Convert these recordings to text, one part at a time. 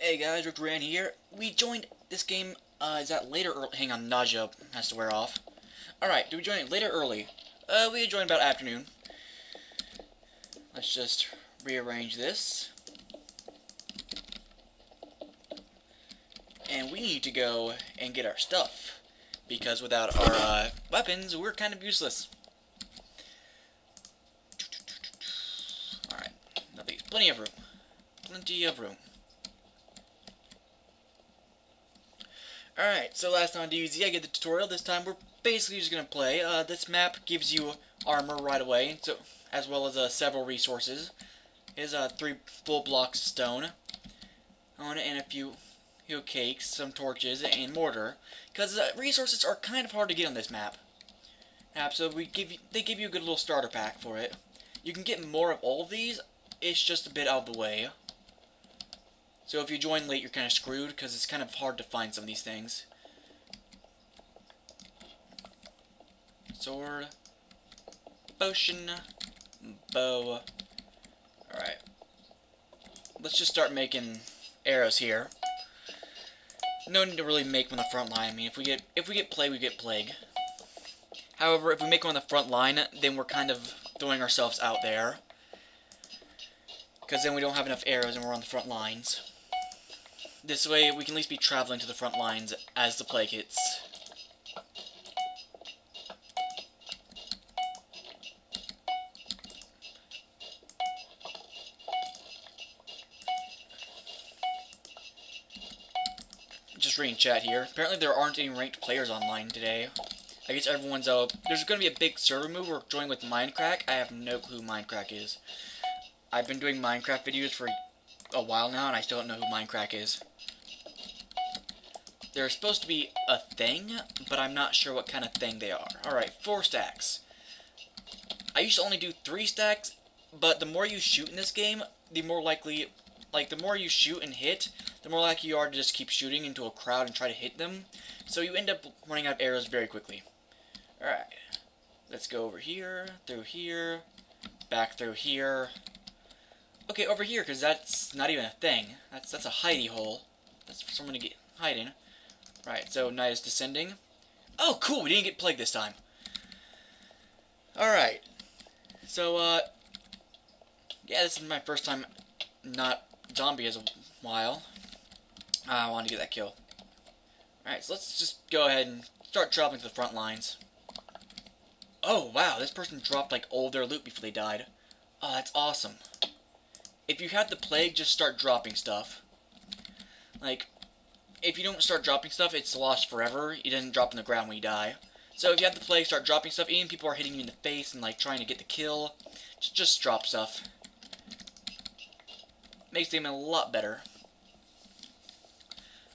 Hey guys, Rick Duran here. We joined this game, is that later or hang on, nausea has to wear off. Alright, do we join it later or early? We joined about afternoon. Let's just rearrange this. And we need to go and get our stuff. Because without our, weapons, we're kind of useless. Alright, nothing. Plenty of room. Plenty of room. Alright, so last time on DBZ I get the tutorial. This time we're basically just going to play. This map gives you armor right away, so as well as several resources. Here's 3 full blocks of stone on it and a few cakes, some torches, and mortar. Because resources are kind of hard to get on this map. So they give you a good little starter pack for it. You can get more of all of these, it's just a bit out of the way. So if you join late, you're kind of screwed, because it's kind of hard to find some of these things. Sword, potion, bow. Alright. Let's just start making arrows here. No need to really make them on the front line. I mean, if we get plague, we get plague. However, if we make them on the front line, then we're kind of throwing ourselves out there. Because then we don't have enough arrows and we're on the front lines. This way, we can at least be traveling to the front lines as the plague hits. Just reading chat here. Apparently there aren't any ranked players online today. I guess everyone's there's going to be a big server move. We're joining with Minecraft. I have no clue who Minecraft is. I've been doing Minecraft videos for a while now, and I still don't know who Minecraft is. They're supposed to be a thing, but I'm not sure what kind of thing they are. Alright, 4 stacks. I used to only do 3 stacks, but the more you shoot in this game, the more likely, the more you shoot and hit, the more likely you are to just keep shooting into a crowd and try to hit them. So you end up running out of arrows very quickly. Alright, let's go over here, through here, back through here. Okay, over here, because that's not even a thing. That's a hidey hole. That's for someone to get hiding. Right, so night is descending. Oh, cool, we didn't get plagued this time. Alright. So, yeah, this is my first time not zombie as a while. I wanted to get that kill. Alright, so let's just go ahead and start traveling to the front lines. Oh, wow, this person dropped, like, all their loot before they died. Oh, that's awesome. If you have the plague, just start dropping stuff. Like, if you don't start dropping stuff, it's lost forever. It doesn't drop on the ground when you die. So if you have the plague, start dropping stuff. Even people are hitting you in the face and like trying to get the kill. Just drop stuff. Makes the game a lot better.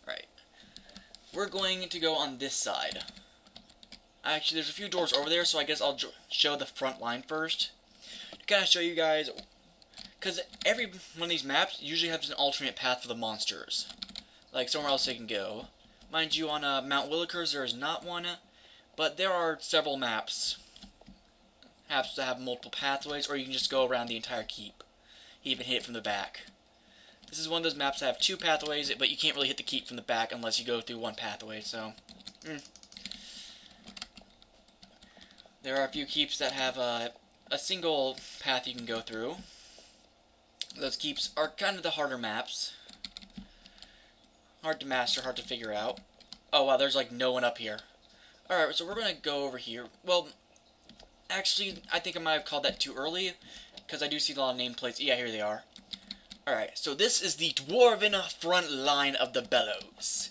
Right. We're going to go on this side. Actually, there's a few doors over there, so I guess I'll show the front line first. To kind of show you guys, because every one of these maps usually has an alternate path for the monsters. Like somewhere else they can go. Mind you, on Mount Willikers there is not one, but there are several maps. Have to have multiple pathways, or you can just go around the entire keep. Even hit it from the back. This is one of those maps that have 2 pathways, but you can't really hit the keep from the back unless you go through one pathway, so... There are a few keeps that have a single path you can go through. Those keeps are kind of the harder maps. Hard to master, hard to figure out. Oh wow, there's like no one up here. Alright, so we're going to go over here. Well, actually, I think I might have called that too early, because I do see a lot of nameplates. Yeah, here they are. Alright, so this is the Dwarven front line of the Bellows.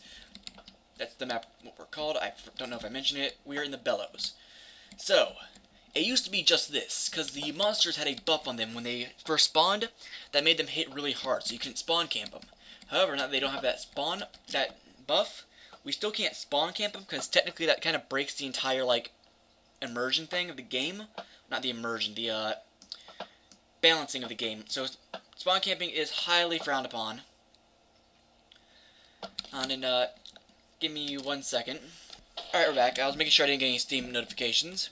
That's the map, what we're called. I don't know if I mentioned it. We are in the Bellows. So, it used to be just this, because the monsters had a buff on them when they first spawned that made them hit really hard, so you couldn't spawn camp them. However, now that they don't have that buff, we still can't spawn camp them, because technically that kind of breaks the entire, like, immersion thing of the game. Not the immersion, the, balancing of the game. So, spawn camping is highly frowned upon. And, give me 1 second. Alright, we're back. I was making sure I didn't get any Steam notifications.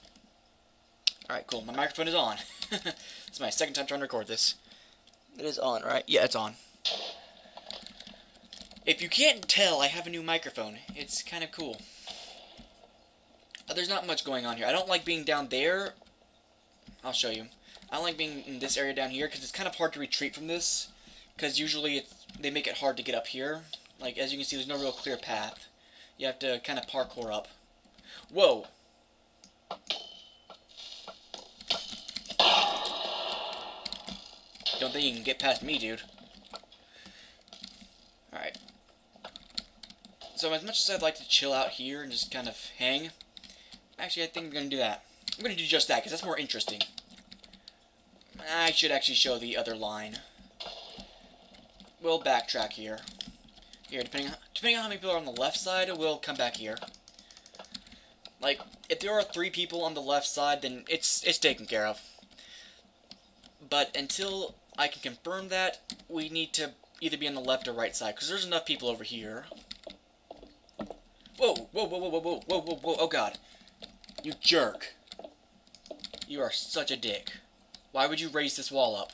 Alright, cool. My microphone is on. It's my second time trying to record this. It is on, right? Yeah, it's on. If you can't tell, I have a new microphone. It's kind of cool. There's not much going on here. I don't like being down there. I'll show you. I don't like being in this area down here because it's kind of hard to retreat from this. Because usually they make it hard to get up here. Like, as you can see, there's no real clear path. You have to kind of parkour up. Whoa! Don't think you can get past me, dude. Alright. So as much as I'd like to chill out here and just kind of hang, actually I think I'm going to do that. I'm going to do just that, because that's more interesting. I should actually show the other line. We'll backtrack here. Here, depending on how many people are on the left side, we'll come back here. Like, if there are 3 people on the left side, then it's taken care of. But until I can confirm that, we need to either be on the left or right side, because there's enough people over here. Whoa, whoa, whoa, whoa, whoa, whoa, whoa, whoa, whoa, oh god. You jerk. You are such a dick. Why would you raise this wall up?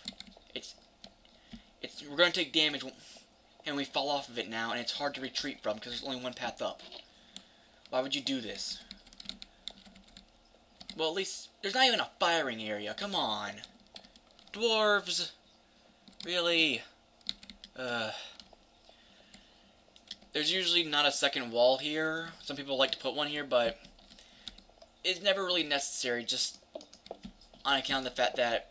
We're going to take damage, and we fall off of it now, and it's hard to retreat from, because there's only one path up. Why would you do this? Well, at least, there's not even a firing area, come on. Dwarves! Really? There's usually not a second wall here. Some people like to put one here, but it's never really necessary, just on account of the fact that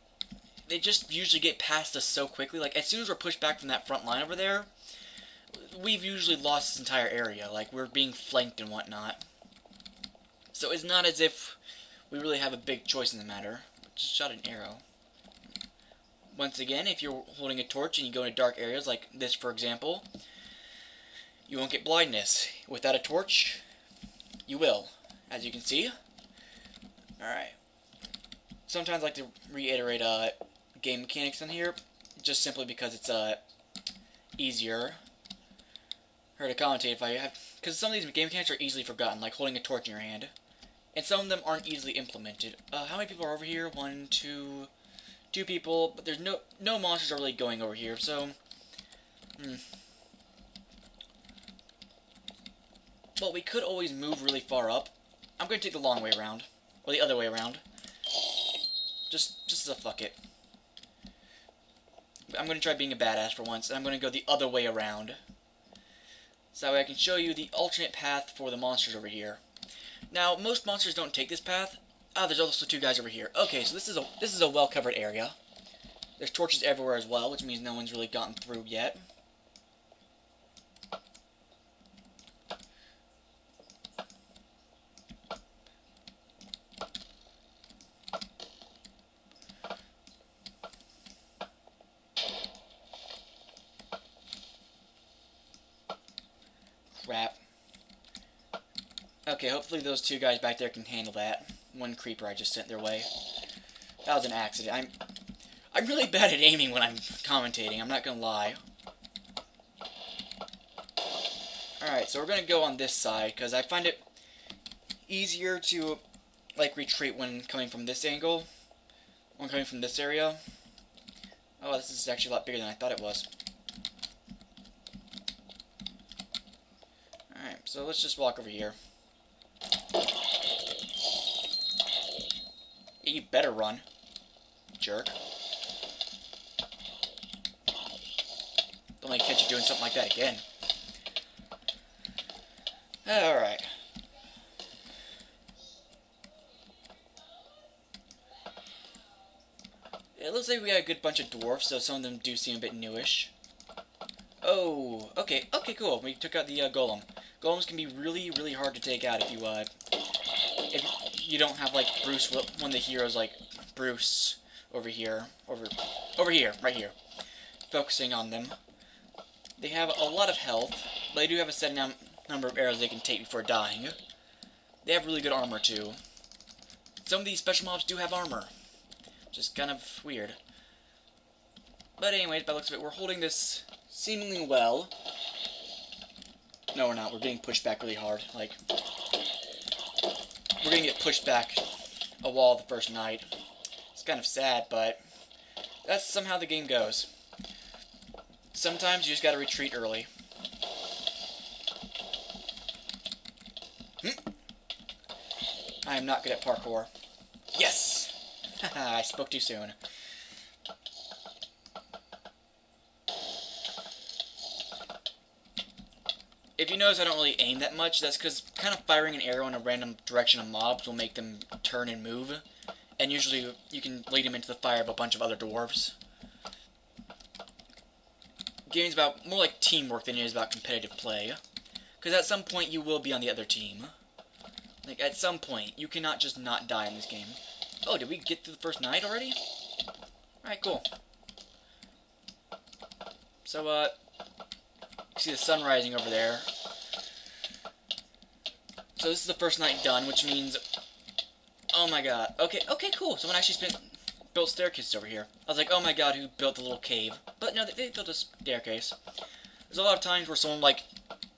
they just usually get past us so quickly. Like, as soon as we're pushed back from that front line over there, we've usually lost this entire area. Like, we're being flanked and whatnot. So it's not as if we really have a big choice in the matter. Just shot an arrow. Once again, if you're holding a torch and you go into dark areas like this, for example, you won't get blindness. Without a torch, you will, as you can see. Alright. Sometimes I like to reiterate game mechanics in here, just simply because it's easier. Heard a commentate if I have, because some of these game mechanics are easily forgotten, like holding a torch in your hand, and some of them aren't easily implemented. How many people are over here? 1, 2, 2 people, but there's no monsters are really going over here, so well, we could always move really far up. I'm going to take the long way around, or the other way around. Just as a fuck it. I'm going to try being a badass for once, and I'm going to go the other way around. So that way I can show you the alternate path for the monsters over here. Now, most monsters don't take this path. Ah, there's also 2 guys over here. Okay, so this is a well-covered area. There's torches everywhere as well, which means no one's really gotten through yet. Crap. Okay, hopefully those 2 guys back there can handle that. 1 creeper I just sent their way. That was an accident. I'm really bad at aiming when I'm commentating, I'm not gonna lie. Alright, so we're gonna go on this side, because I find it easier to, like, retreat when coming from this angle. When coming from this area. Oh, this is actually a lot bigger than I thought it was. Alright, so let's just walk over here. You better run, jerk. Don't let me catch you doing something like that again. Alright. It looks like we got a good bunch of dwarfs, so some of them do seem a bit newish. Oh, okay, cool. We took out the golem. Golems can be really, really hard to take out if you don't have, like, Bruce, one of the heroes like Bruce over here, right here, focusing on them. They have a lot of health, but they do have a set number of arrows they can take before dying. They have really good armor, too. Some of these special mobs do have armor, which is kind of weird. But anyways, by the looks of it, we're holding this seemingly well. No, we're not. We're getting pushed back really hard. Like, we're gonna get pushed back a wall the first night. It's kind of sad, but that's somehow the game goes. Sometimes you just gotta retreat early. I am not good at parkour. Yes! Haha, I spoke too soon. If you notice I don't really aim that much, that's because kind of firing an arrow in a random direction of mobs will make them turn and move. And usually you can lead them into the fire of a bunch of other dwarves. Game's about more like teamwork than it is about competitive play. Because at some point you will be on the other team. Like, at some point, you cannot just not die in this game. Oh, did we get through the first night already? Alright, cool. So, you see the sun rising over there. So this is the first night done, which means... Oh my god. Okay, cool. Someone actually built staircases over here. I was like, oh my god, who built the little cave? But no, they built a staircase. There's a lot of times where someone, like,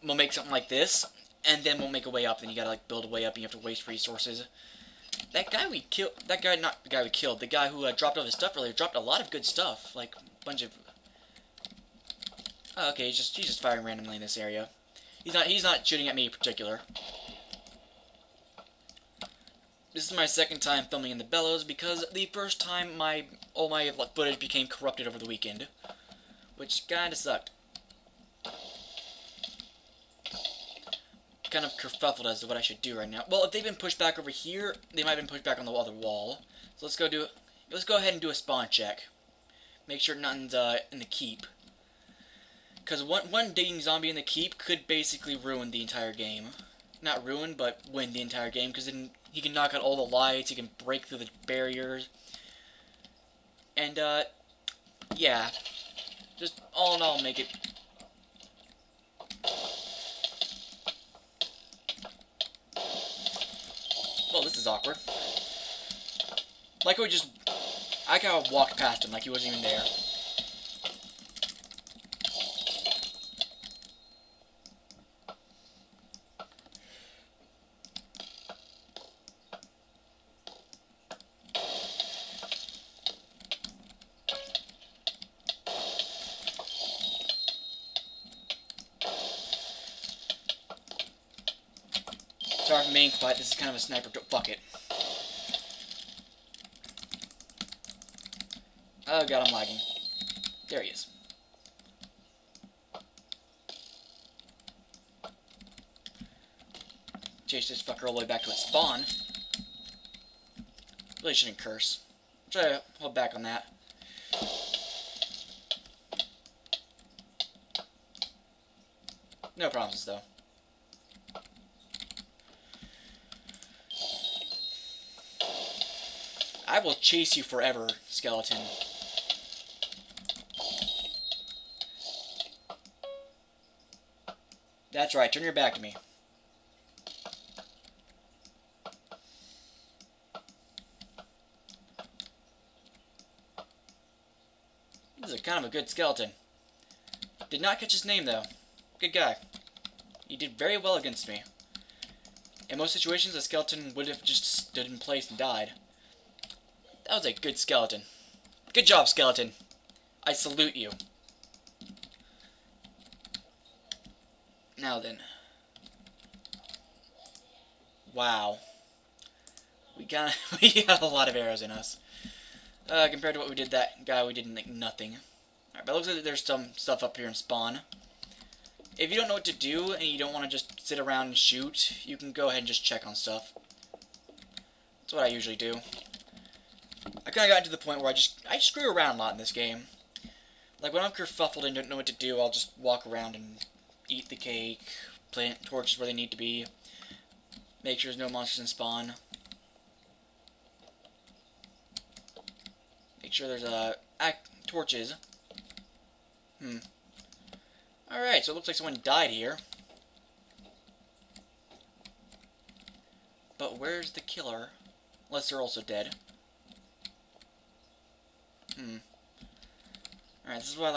will make something like this, and then won't make a way up, then you gotta, like, build a way up, and you have to waste resources. That guy we killed... Not the guy we killed. The guy who dropped all his stuff earlier dropped a lot of good stuff. Like, a bunch of... Oh, okay, he's just firing randomly in this area. He's not shooting at me in particular. This is my second time filming in the Bellows because the first time all my footage became corrupted over the weekend, which kinda sucked. Kind of kerfuffled as to what I should do right now. Well, if they've been pushed back over here, they might have been pushed back on the other wall. So let's go ahead and do a spawn check. Make sure nothing's in the keep. Because one digging zombie in the keep could basically ruin the entire game. Not ruin, but win the entire game, because then he can knock out all the lights, he can break through the barriers. And, yeah. Just all in all, make it... Well, this is awkward. Like I kind of walked past him like he wasn't even there. Sorry for main fight, this is kind of a sniper. Fuck it. Oh god, I'm lagging. There he is. Chase this fucker all the way back to its spawn. Really shouldn't curse. Try to hold back on that. No promises, though. I will chase you forever, skeleton. That's right, turn your back to me. This is kind of a good skeleton. Did not catch his name, though. Good guy. He did very well against me. In most situations, a skeleton would have just stood in place and died. That was a good skeleton. Good job, skeleton. I salute you. Now then. Wow. We got a lot of arrows in us. Compared to what we did that guy, we did like nothing. Alright, but it looks like there's some stuff up here in spawn. If you don't know what to do, and you don't want to just sit around and shoot, you can go ahead and just check on stuff. That's what I usually do. I kind of gotten to the point where I screw around a lot in this game. Like, when I'm kerfuffled and don't know what to do, I'll just walk around and eat the cake, plant torches where they need to be, make sure there's no monsters in spawn. Make sure there's torches. Alright, so it looks like someone died here. But where's the killer? Unless they're also dead. Alright, this is why I like